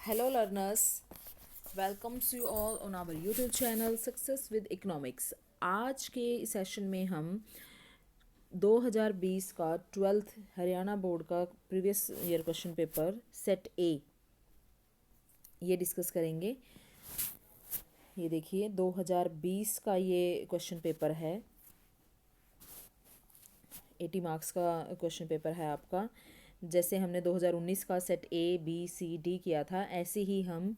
Hello learners, welcomes you all on our YouTube channel Success with Economics। आज के session में हम 2020 का 12th हरियाणा बोर्ड का previous year question paper set ए ये डिस्कस करेंगे। ये देखिए 2020 का ये क्वेश्चन पेपर है, 80 मार्क्स का क्वेश्चन पेपर है आपका। जैसे हमने 2019 का set A B C D किया था, ऐसे ही हम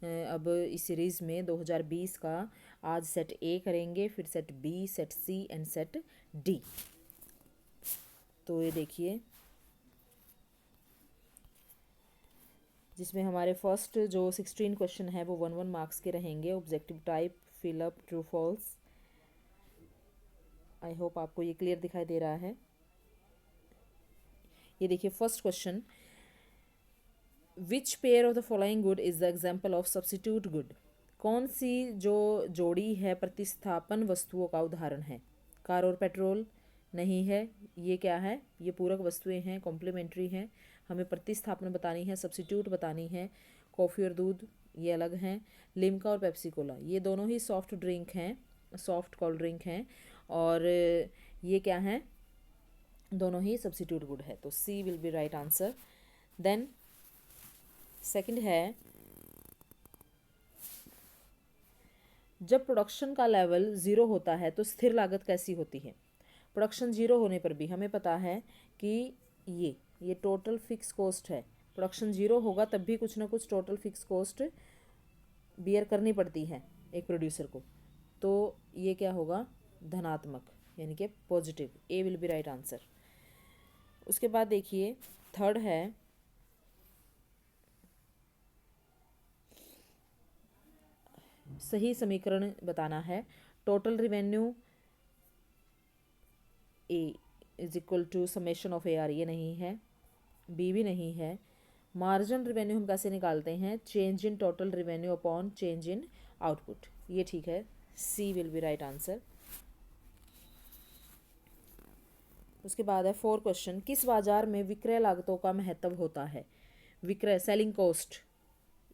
अब इस सीरीज़ में 2020 का आज सेट ए करेंगे, फिर set B, set C and set D. तो ये देखिए, जिसमें हमारे फर्स्ट जो 16 क्वेश्चन है वो 1 मार्क्स के रहेंगे। Objective type, fill up, true false. I hope आपको ये क्लियर दिखाई दे रहा है। ये देखिए first question, which pair of the following good is the example of substitute good. कौन सी जो जोड़ी है प्रतिस्थापन वस्तुओं का उदाहरण है। कार और पेट्रोल नहीं है, ये क्या है, ये पूरक वस्तुएं हैं, कॉम्प्लीमेंट्री हैं। हमें प्रतिस्थापन बतानी है, सब्सिट्यूट बतानी है। कॉफ़ी और दूध ये अलग हैं। लिम्का और पेप्सी कोला ये दोनों ही सॉफ्ट ड्रिंक हैं, सॉफ्ट कोल्ड ड्रिंक हैं, और ये क्या हैं, दोनों ही सब्सिट्यूट गुड है। तो C will be right answer. Then second है, जब प्रोडक्शन का लेवल ज़ीरो होता है तो स्थिर लागत कैसी होती है। प्रोडक्शन ज़ीरो होने पर भी हमें पता है कि ये टोटल फिक्स कॉस्ट है। प्रोडक्शन ज़ीरो होगा तब भी कुछ ना कुछ टोटल फिक्स कॉस्ट बियर करनी पड़ती है एक प्रोड्यूसर को। तो ये क्या होगा, धनात्मक, यानी कि positive. A will be right answer. उसके बाद देखिए थर्ड है, सही समीकरण बताना है। Total revenue A is equal to summation of A R, ये नहीं है। बी भी नहीं है। मार्जिन रिवेन्यू हम कैसे निकालते हैं, change in total revenue upon change in output, ये ठीक है। सी विल बी राइट आंसर। उसके बाद है फोर क्वेश्चन, किस बाजार में विक्रय लागतों का महत्व होता है। विक्रय, सेलिंग कॉस्ट,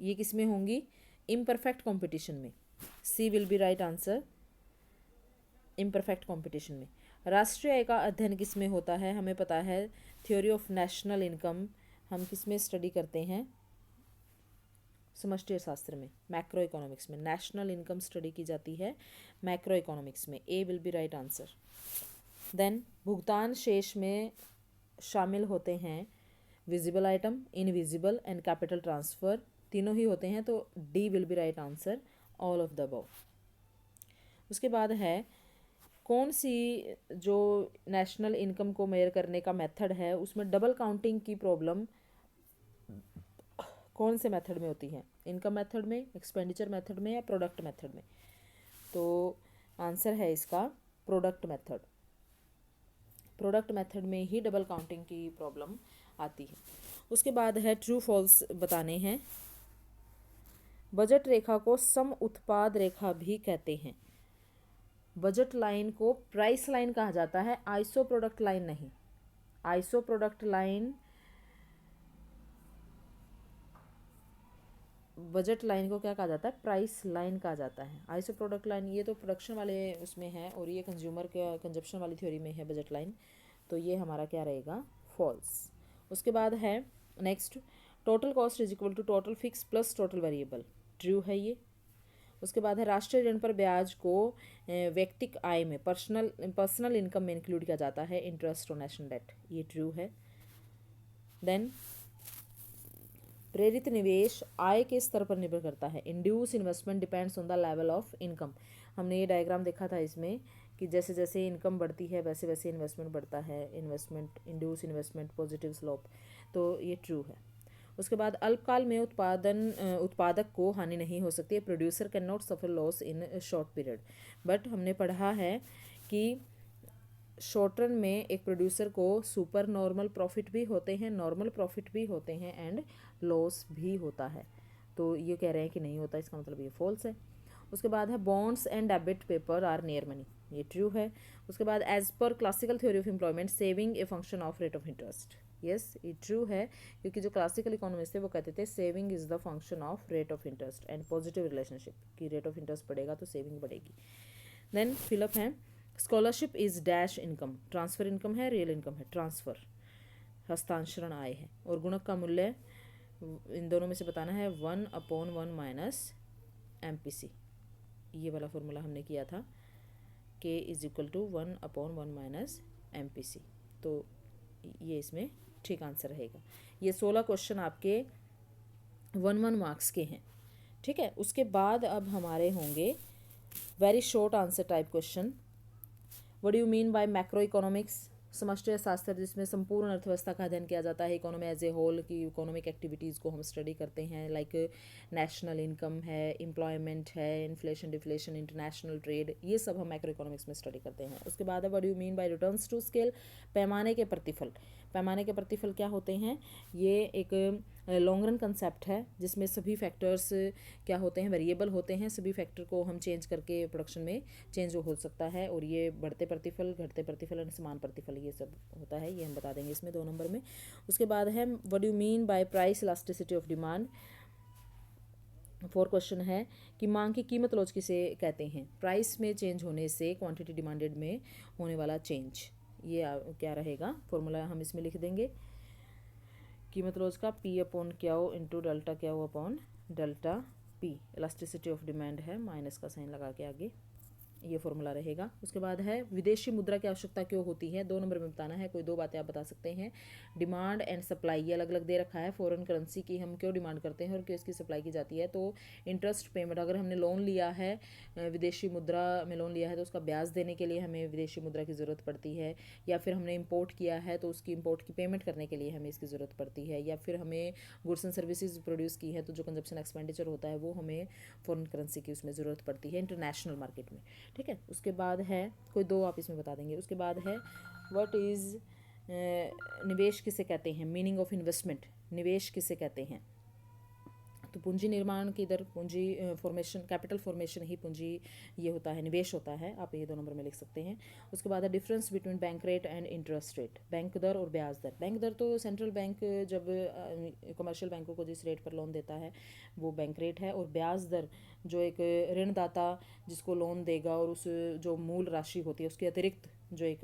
ये किस में होंगी, इम्परफेक्ट कंपटीशन में। C will be right answer, imperfect competition में। राष्ट्रीय आय का अध्ययन किस में होता है, हमें पता है थ्योरी ऑफ नेशनल इनकम हम किस में स्टडी करते हैं, समष्टि शास्त्र में, मैक्रो इकोनॉमिक्स में। नेशनल इनकम स्टडी की जाती है मैक्रो इकोनॉमिक्स में। A will be right answer. Then भुगतान शेष में शामिल होते हैं visible item, invisible and capital transfer, तीनों ही होते हैं। तो D will be right answer, all of the above. उसके बाद है, कौन सी जो नेशनल इनकम को मेजर करने का मेथड है उसमें डबल काउंटिंग की प्रॉब्लम कौन से मेथड में होती है, इनकम मेथड में, एक्सपेंडिचर मेथड में, या प्रोडक्ट मेथड में। तो आंसर है इसका प्रोडक्ट मेथड। प्रोडक्ट मेथड में ही डबल काउंटिंग की प्रॉब्लम आती है। उसके बाद है ट्रू फॉल्स बताने हैं। बजट रेखा को सम उत्पाद रेखा भी कहते हैं। बजट लाइन को प्राइस लाइन कहा जाता है, आइसो प्रोडक्ट लाइन नहीं। Iso product line, budget line को क्या कहा जाता है, प्राइस लाइन कहा जाता है। आइसो प्रोडक्ट लाइन ये तो प्रोडक्शन वाले उसमें है, और ये कंज्यूमर के कंजप्शन वाली थ्योरी में है बजट लाइन। तो ये हमारा क्या रहेगा, फॉल्स। उसके बाद है next, total cost is equal to total fix plus total variable, true है ये। उसके बाद है, राष्ट्रीय ऋण पर ब्याज को व्यक्तिक आय में, पर्सनल इनकम में इंक्लूड किया जाता है, इंटरेस्ट ऑन नेशनल डेट, ये ट्रू है। देन प्रेरित निवेश आय के स्तर पर निर्भर करता है, induce investment depends on the level of income. हमने ये डायग्राम देखा था इसमें कि जैसे जैसे इनकम बढ़ती है वैसे वैसे इन्वेस्टमेंट बढ़ता है, investment, induce investment, positive slope, तो ये ट्रू है। उसके बाद अल्पकाल में उत्पादक को हानि नहीं हो सकती है, producer can not suffer loss in short period. But हमने पढ़ा है कि शॉर्ट रन में एक प्रोड्यूसर को सुपर नॉर्मल प्रॉफिट भी होते हैं, नॉर्मल प्रॉफिट भी होते हैं, एंड लॉस भी होता है। तो ये कह रहे हैं कि नहीं होता, इसका मतलब ये फॉल्स है। उसके बाद है, bonds and debit paper are near money, ये ट्रू है। उसके बाद as per classical theory of employment saving a function of rate of interest, yes ये ट्रू है, क्योंकि जो क्लासिकल इकोनॉमिस्ट थे वो कहते थे saving is the function of rate of interest and positive relationship, कि रेट ऑफ इंटरेस्ट बढ़ेगा तो सेविंग बढ़ेगी। देन फिलअप है scholarship is dash income, transfer income है, रियल इनकम है, ट्रांसफ़र हस्तांतरण आय है। और गुणक का मूल्य इन दोनों में से बताना है 1/1 माइनस MPC, ये वाला फॉर्मूला हमने किया था, K is equal to 1/1 minus MPC। तो ये इसमें ठीक आंसर रहेगा। ये 16 क्वेश्चन आपके 1 मार्क्स के हैं, ठीक है। उसके बाद अब हमारे होंगे very short answer type question. What do you mean bye macro economics, समष्टि शास्त्र, जिसमें संपूर्ण अर्थव्यवस्था का अध्ययन किया जाता है, इकोनॉमी एज ए होल की इकोनॉमिक एक्टिविटीज़ को हम स्टडी करते हैं, लाइक नेशनल इनकम है, एम्प्लॉयमेंट है, इन्फ्लेशन डिफ्लेशन, इंटरनेशनल ट्रेड, ये सब हम मैक्रो इकोनॉमिक्स में स्टडी करते हैं। उसके बाद है what do you mean by returns to scale, पैमाने के प्रतिफल। पैमाने के प्रतिफल क्या होते हैं, ये एक लॉन्ग रन कंसेप्ट है जिसमें सभी फैक्टर्स क्या होते हैं, वेरिएबल होते हैं, सभी फैक्टर को हम चेंज करके प्रोडक्शन में चेंज हो सकता है, और ये बढ़ते प्रतिफल, घटते प्रतिफल और समान प्रतिफल ये सब होता है, ये हम बता देंगे इसमें 2 नंबर में। उसके बाद है what you mean bye price elasticity of demand. 4 question है कि मांग की कीमत लॉज किसे कहते हैं, प्राइस में चेंज होने से क्वांटिटी डिमांडेड में होने वाला चेंज, ये क्या रहेगा, फॉर्मूला हम इसमें लिख देंगे। कीमत लॉज का P/Q into delta Q upon delta P, elasticity of demand है, माइनस का साइन लगा के आगे, ये फॉर्मूला रहेगा। उसके बाद है विदेशी मुद्रा की आवश्यकता क्यों होती है, 2 नंबर में बताना है, कोई 2 बातें आप बता सकते हैं। डिमांड एंड सप्लाई, ये अलग अलग दे रखा है, फॉरेन करेंसी की हम क्यों डिमांड करते हैं और क्यों इसकी सप्लाई की जाती है। तो इंटरेस्ट पेमेंट, अगर हमने लोन लिया है, विदेशी मुद्रा में लोन लिया है, तो उसका ब्याज देने के लिए हमें विदेशी मुद्रा की ज़रूरत पड़ती है, या फिर हमने इम्पोर्ट किया है तो उसकी इम्पोर्ट की पेमेंट करने के लिए हमें इसकी ज़रूरत पड़ती है, या फिर हमें गुड्स एंड सर्विसेज प्रोड्यूस की है तो जो कंजप्शन एक्सपेंडिचर होता है वो हमें फॉरेन करेंसी की उसमें ज़रूरत पड़ती है इंटरनेशनल मार्केट में, ठीक है। उसके बाद है कोई 2 आप इसमें बता देंगे। उसके बाद है व्हाट इज़ निवेश किसे कहते हैं, मीनिंग ऑफ इन्वेस्टमेंट, निवेश किसे कहते हैं। तो पूंजी निर्माण की दर, पूंजी फॉर्मेशन, कैपिटल फॉर्मेशन ही पूंजी ये होता है, निवेश होता है, आप ये 2 नंबर में लिख सकते हैं। उसके बाद है difference between bank rate and interest rate, bank दर और ब्याज दर। बैंक दर तो सेंट्रल बैंक जब कमर्शियल बैंकों को जिस रेट पर लोन देता है वो बैंक रेट है, और ब्याज दर जो एक ऋणदाता जिसको लोन देगा और उस जो मूल राशि होती है उसके अतिरिक्त जो एक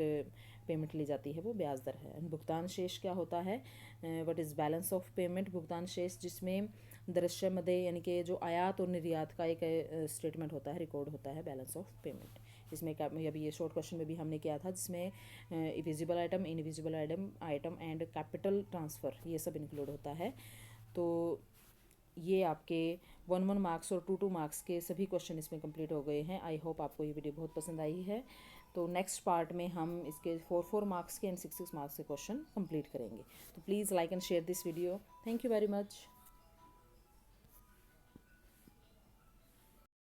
पेमेंट ली जाती है वो ब्याज दर है। भुगतान शेष क्या होता है, what is balance of payment, भुगतान शेष जिसमें दृश्य मध्य यानी कि जो आयात और निर्यात का एक स्टेटमेंट होता है, रिकॉर्ड होता है, बैलेंस ऑफ पेमेंट। इसमें क्या अभी ये शॉर्ट क्वेश्चन में भी हमने किया था, जिसमें visible item, invisible item and capital transfer ये सब इंक्लूड होता है। तो ये आपके 1 मार्क्स और 2 मार्क्स के सभी क्वेश्चन इसमें कंप्लीट हो गए हैं। आई होप आपको ये वीडियो बहुत पसंद आई है। तो नेक्स्ट पार्ट में हम इसके 4 मार्क्स के एंड 6 मार्क्स के क्वेश्चन कंप्लीट करेंगे। तो please like and share this video. Thank you very much.